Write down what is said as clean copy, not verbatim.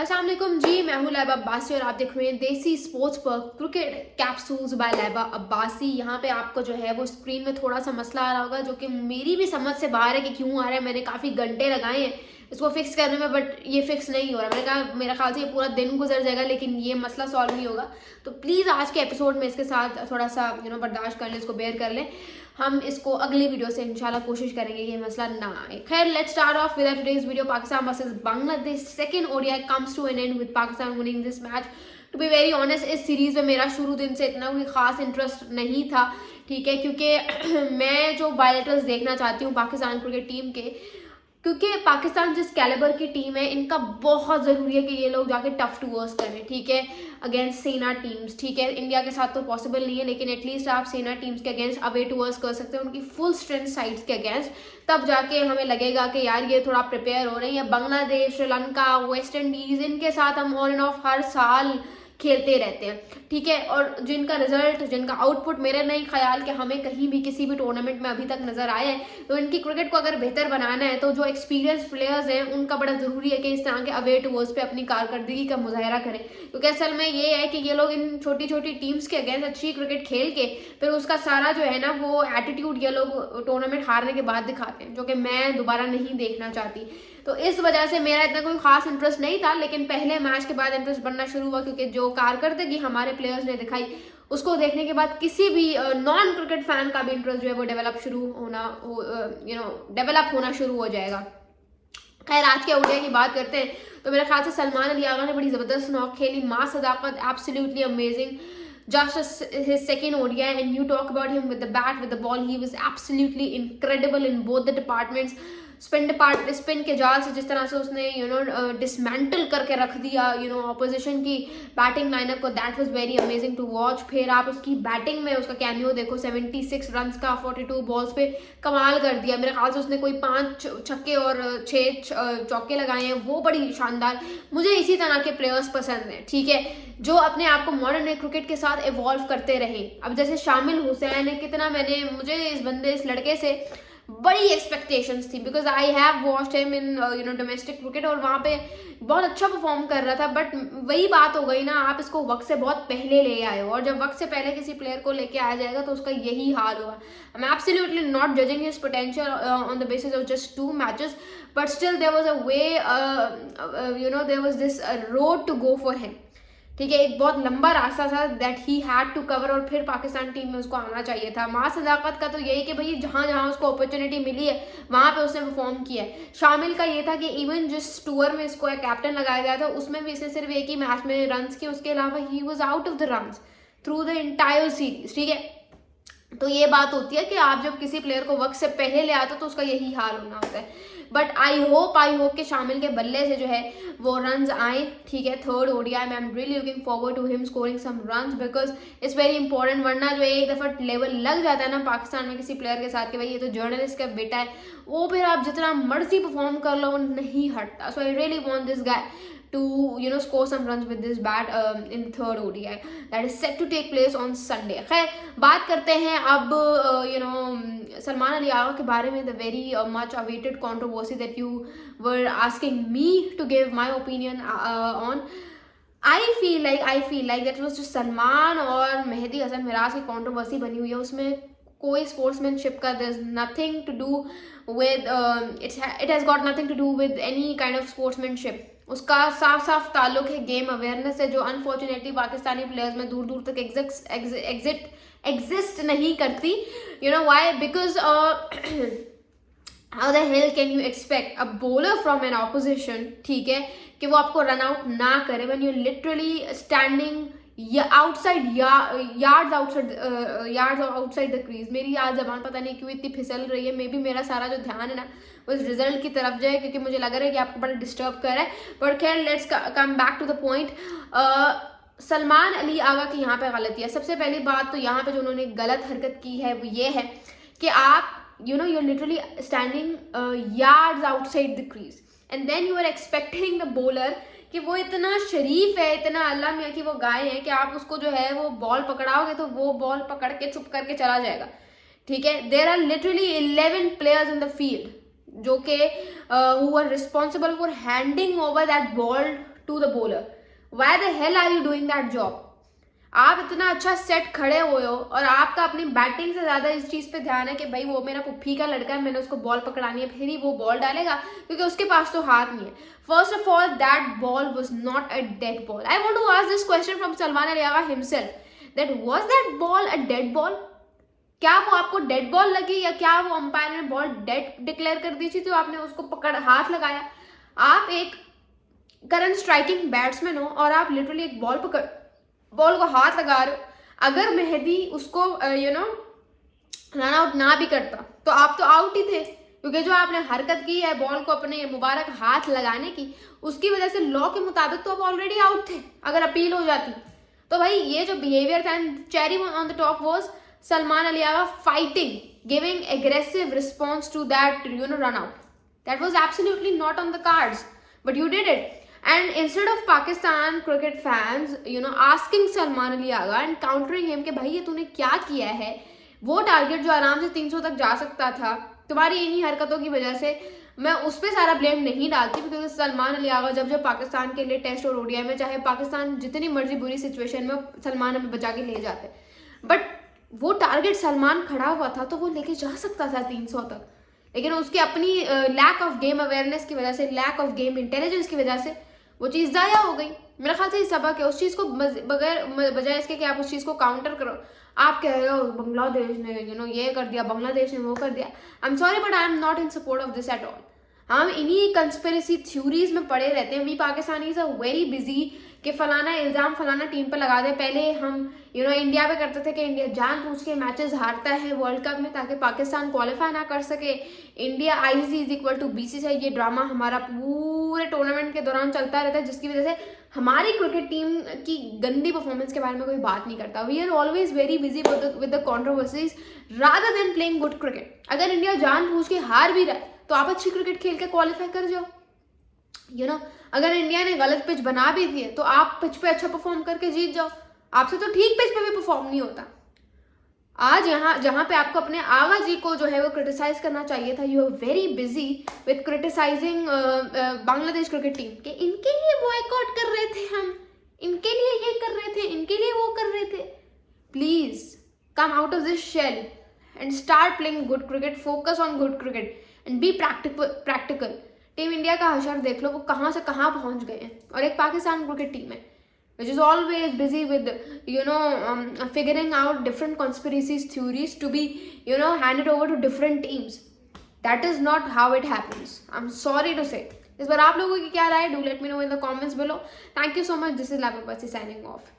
अस्सलाम वालेकुम जी, मैं हूँ लैबा अब्बासी और आप देख रहे हैं देसी स्पोर्ट्स पर क्रिकेट कैप्सूल्स बाय लैबा अब्बासी। यहाँ पे आपको जो है वो स्क्रीन में थोड़ा सा मसला आ रहा होगा जो कि मेरी भी समझ से बाहर है कि क्यों आ रहा है। मैंने काफ़ी घंटे लगाए हैं इसको फिक्स करने में, बट ये फिक्स नहीं हो रहा। मैंने कहा मेरा ख्याल से ये पूरा दिन गुजर जाएगा लेकिन ये मसला सॉल्व नहीं होगा। तो प्लीज़ आज के एपिसोड में इसके साथ थोड़ा सा बर्दाश्त कर लें, इसको बेयर कर लें। हम इसको अगली वीडियो से इंशाल्लाह कोशिश करेंगे कि ये मसला ना आए। खैर, let's start off with today's video. Pakistan versus Bangladesh second ODI comes to an end with Pakistan winning this match. To be very honest, इस सीरीज में मेरा शुरू दिन से इतना कोई खास इंटरेस्ट नहीं था, ठीक है, क्योंकि मैं जो बायलेटर्स देखना चाहती हूँ पाकिस्तान क्रिकेट टीम के, क्योंकि पाकिस्तान जिस कैलिबर की टीम है, इनका बहुत ज़रूरी है कि ये लोग जाके टफ टूवर्स करें, ठीक है, अगेंस्ट सेना टीम्स। ठीक है, इंडिया के साथ तो पॉसिबल नहीं है लेकिन एटलीस्ट आप सेना टीम्स के अगेंस्ट अवे टूवर्स कर सकते हैं, उनकी फुल स्ट्रेंथ साइड्स के अगेंस्ट। तब जाके हमें लगेगा कि यार ये थोड़ा प्रिपेयर हो रही है। बांग्लादेश, श्रीलंका, वेस्ट इंडीज़, इनके साथ हम ऑन एंड ऑफ हर साल खेलते रहते हैं, ठीक है, और जिनका रिजल्ट, जिनका आउटपुट मेरे नहीं ख्याल कि हमें कहीं भी किसी भी टूर्नामेंट में अभी तक नजर आया है। तो इनकी क्रिकेट को अगर बेहतर बनाना है तो जो एक्सपीरियंस प्लेयर्स हैं उनका बड़ा ज़रूरी है कि इस तरह के अवे टूवर्स पे अपनी कारकर्दगी का मुजाहरा करें, क्योंकि असल में ये है कि ये लोग इन छोटी छोटी टीम्स के अगेंस्ट अच्छी क्रिकेट खेल के फिर उसका सारा जो है ना वो एटीट्यूड ये लोग टूर्नामेंट हारने के बाद दिखाते हैं, जो कि मैं दोबारा नहीं देखना चाहती। तो इस वजह से मेरा इतना कोई खास इंटरेस्ट नहीं था, लेकिन पहले मैच के बाद इंटरेस्ट बनना शुरू हुआ, क्योंकि जो कारकर्दगी हमारे प्लेयर्स ने दिखाई उसको देखने के बाद किसी भी नॉन क्रिकेट फैन का भी इंटरेस्ट जो है वो डेवलप होना शुरू हो जाएगा। खैर, आज के ओडीआई की बात करते हैं तो मेरे ख्याल से सलमान अली आगा ने बड़ी ज़बरदस्त नॉक खेली, मां Sadaqat absolutely amazing, just his second ODI, and you talk about him with the bat, with the ball, he was absolutely incredible in both the departments. Spin के जाल से जिस तरह से उसने डिसमेंटल करके रख दिया ऑपोजिशन की बैटिंग लाइनअप को, that was very amazing to watch. फिर आप उसकी बैटिंग में उसका कैमियो देखो, 76 रन का 42 बॉल्स पे कमाल कर दिया। मेरे ख्याल से उसने कोई 5 छक्के और 6 चौके लगाए हैं, वो बड़ी शानदार। मुझे इसी तरह के प्लेयर्स पसंद हैं, ठीक है, जो अपने आप को मॉडर्न क्रिकेट के साथ इवॉल्व करते रहे। अब जैसे शामिल हुसैन है, कितना मुझे इस लड़के से बड़ी एक्सपेक्टेशंस थी, because I have watched him in domestic cricket और वहाँ पे बहुत अच्छा परफॉर्म कर रहा था। बट वही बात हो गई ना, आप इसको वक्त से बहुत पहले ले आए हो, और जब वक्त से पहले किसी प्लेयर को लेके आया जाएगा तो उसका यही हाल होगा। I am absolutely not judging his potential on the basis of just 2 matches, but still there was a way, there was this road to go for him, ठीक है, एक बहुत लंबा रास्ता था that he had to cover, और फिर Pakistan team में उसको आना चाहिए था। मां सदाकत का तो यही कि भाई जहाँ जहाँ उसको अपॉर्चुनिटी मिली है वहाँ पे उसने परफॉर्म किया है। शामिल का ये था कि इवन जिस टूर में इसको एक कैप्टन लगाया गया था उसमें भी इसने सिर्फ एक ही मैच में रन्स किए, उसके अलावा he was out of the runs through the entire series, ठीक है। तो ये बात होती है कि आप जब किसी प्लेयर को वक्त से पहले ले आते हो तो उसका यही हाल होना होता है। बट आई होप कि शामिल के बल्ले से जो है वो रन्स आए, ठीक है, थर्ड ओडीआई में। I am really looking forward to him scoring some runs, because it's very important. वरना जो एक दफ़ा लेवल लग जाता है ना पाकिस्तान में किसी प्लेयर के साथ कि भाई ये तो जर्नलिस्ट का बेटा है, वो फिर आप जितना मर्जी परफॉर्म कर लो वो नहीं हटता। So I really want this guy to score some runs with this bat in third ODI that is set to take place on Sunday. खैर, बात करते हैं अब सलमान अली आगा के बारे में, the very much awaited controversy that you were asking me to give my opinion on. I feel like that was just Salman और मेहदी हसन मिराज की कंट्रोवर्सी बनी हुई है, उसमें कोई स्पोर्ट्समैनशिप का there's nothing to do with it has got nothing to do with any kind of sportsmanship. उसका साफ साफ ताल्लुक है गेम अवेयरनेस से, जो अनफॉर्चुनेटली पाकिस्तानी प्लेयर्स में दूर दूर तक एग्जिस्ट नहीं करती। Why? Because how the hell can you expect a bowler from an opposition, ठीक है, कि वो आपको रन आउट ना करे when you literally standing yards outside the crease. मेरी आज जबान पता नहीं क्यों इतनी फिसल रही है, मे बी मेरा सारा जो ध्यान है ना वो रिजल्ट की तरफ जाए, क्योंकि मुझे लग रहा है कि आपको बड़ा डिस्टर्ब कर रहा है। बट खैर, let's come back to the point. Salman Ali Agha की यहाँ पे गलती है। सबसे पहली बात तो यहाँ पे जो उन्होंने गलत हरकत की है वो ये है कि आप you're literally standing yards outside the crease and then you are expecting the bowler कि वो इतना शरीफ है, इतना अल्लाह मियाँ की वो गाय है कि आप उसको जो है वो बॉल पकड़ाओगे तो वो बॉल पकड़ के चुप करके चला जाएगा, ठीक है। There are literally 11 players in the field जो कि who are responsible for handing over that ball to the bowler. Why the hell are you doing that job? आप इतना अच्छा सेट खड़े हुए हो और आपका अपनी बैटिंग से ज़्यादा इस चीज़ पे ध्यान है कि भाई वो मेरा पुप्पी का लड़का है, मैंने उसको बॉल पकड़ानी है, फिर ही वो बॉल डालेगा, क्योंकि उसके पास तो हाथ नहीं है. First of all, that ball was not a dead ball. I want to ask this question from Salman Ali Agha himself, that was that ball a dead ball? क्या वो आपको डेड बॉल लगी, या क्या वो अंपायर ने बॉल डेड डिक्लेयर कर दी थी तो आपने उसको पकड़ हाथ लगाया? आप एक करंट स्ट्राइकिंग बैट्समैन हो और आप लिटरली एक बॉल को हाथ लगा रहे हो. अगर मेहदी उसको रन आउट ना भी करता तो आप तो आउट ही थे, क्योंकि जो आपने हरकत की है बॉल को अपने मुबारक हाथ लगाने की, उसकी वजह से लॉ के मुताबिक तो आप ऑलरेडी आउट थे अगर अपील हो जाती. तो भाई ये जो बिहेवियर था, and cherry on the top was Salman Ali Aga fighting, giving aggressive response to that run out. That was absolutely not on the cards, but you did it. And instead of Pakistan cricket fans asking Salman Ali Aga and countering him कि भाई ये तूने क्या किया है, वो target जो आराम से 300 तक जा सकता था तुम्हारी इन्हीं हरकतों की वजह से, मैं उस पर सारा ब्लेम नहीं डालती, क्योंकि सलमान अली आगा जब पाकिस्तान के लिए टेस्ट और ओडीआई में, चाहे पाकिस्तान जितनी मर्जी बुरी सिचुएशन में, सलमान हमें बचा के ले जाते, बट वो टारगेट सलमान खड़ा हुआ था तो वो लेके जा सकता था 300 तक, लेकिन उसकी अपनी लैक ऑफ गेम अवेयरनेस की वजह से, लैक ऑफ गेम इंटेलिजेंस की वजह से वो चीज़ ज़ाया हो गई. मेरे ख्याल से ये सबक है. उस चीज़ को बजाय इसके कि आप उस चीज़ को काउंटर करो, आप कह रहे हो बांग्लादेश ने ये कर दिया, बांग्लादेश ने वो कर दिया. I am sorry but I am not in support of this at all. हम इन्हीं कंस्पिरेसी थ्योरीज में पड़े रहते हैं. We Pakistanis are very busy कि फलाना इल्ज़ाम फलाना टीम पे लगा दे. पहले हम इंडिया पे करते थे कि इंडिया जानबूझ के मैचेस हारता है वर्ल्ड कप में ताकि पाकिस्तान क्वालिफाई ना कर सके. India ICC is equal to BCCI, ये ड्रामा हमारा पूरे टूर्नामेंट के दौरान चलता रहता है, जिसकी वजह से हमारी क्रिकेट टीम की गंदी परफॉर्मेंस के बारे में कोई बात नहीं करता. We are always very busy with the controversies rather than playing good cricket. अगर इंडिया जानबूझ के हार भी रहा है तो आप अच्छी क्रिकेट खेल के क्वालिफाई कर जाओ. अगर इंडिया ने गलत पिच बना भी दी है तो आप पिच पे अच्छा परफॉर्म करके जीत जाओ. आपसे तो ठीक पिच पे भी परफॉर्म नहीं होता. आज जहां पे आपको अपने आगा जी को जो है वो क्रिटिसाइज करना चाहिए था, you are very busy with criticising Bangladesh cricket team के इनके लिए बॉयकॉट कर रहे थे, हम इनके लिए ये कर रहे थे, इनके लिए वो कर रहे थे. Please come out of this shell and start playing good cricket. Focus on good cricket and be practical. Team India का हशर देख लो, वो कहाँ से कहाँ पहुँच गए हैं, और एक पाकिस्तान क्रिकेट टीम है which is always busy with figuring out different conspiracies theories to be handed over to different teams. That is not how it happens. I'm sorry to say. इस बार आप लोगों की क्या राय है? Do let me know in the comments below. Thank you so much. This is Labba Basi signing off.